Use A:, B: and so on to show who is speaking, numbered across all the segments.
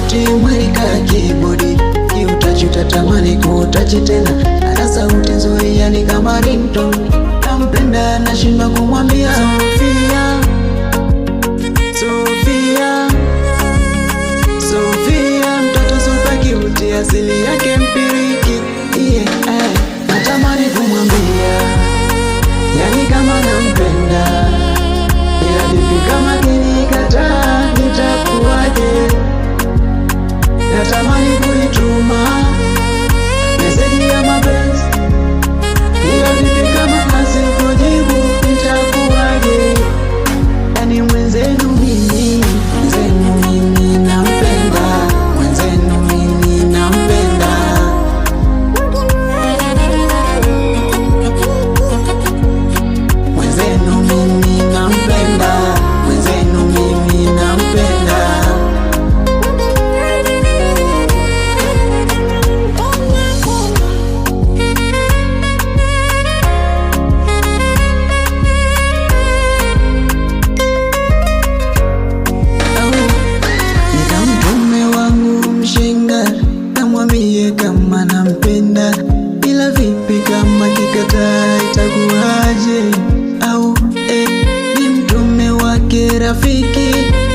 A: sauti mwilika kibodi, kiutachuta tamani kuutachi tena. Ana sauti nzuri yani kama ringtone, nampenda nashindwa kumwambia. Sofia, Sofia, Sofia, mtoto super cute, asili yake mpiriki. Yeah, natamani kumwambia, yani kama nampenda, ila vipi kama kinikataa nitakuwaje? Natamani kuituma meseji ya mapenzi, ila vipi kama asipojibu nitakuwaje? Yani mwenzenu mimi, mwenzenu mimi nampenda, mwenzenu mimi nampenda. Mwenzenu mimi nampenda, mwenzenu mimi nampenda. Namwambie kama nampenda, ila vipi kama kikataa itakuwaje? Au ni mtume wake rafiki,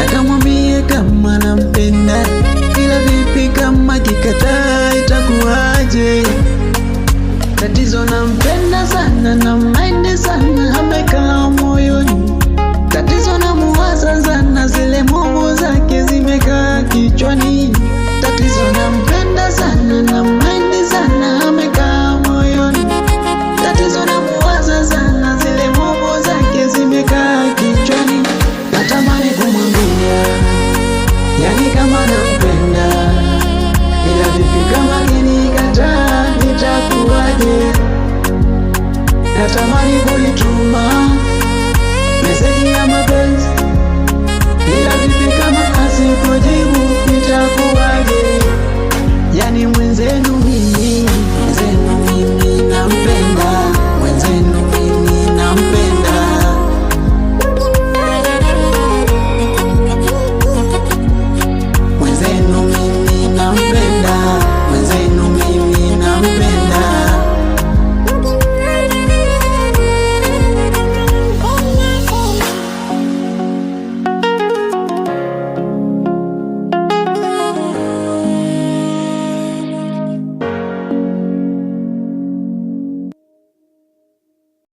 A: akamwambie kama nampenda, ila vipi kama kikataa itakuwaje? Tatizo nampenda sana, na mind sana, amekaa moyoni. Tatizo namuwaza sana, zile momo zake zimekaa kichwani. Tatizo nampenda sana, na mind sana, amekaa moyoni. Tatizo namuwaza sana, zile momo zake zimekaa kichwani. Natamani kumwambia, yani kama nampenda, ila vipi kama kinikataa nitakuwaje? Natamani kuituma meseji ya mapenzi, ila vipi kama asipojibu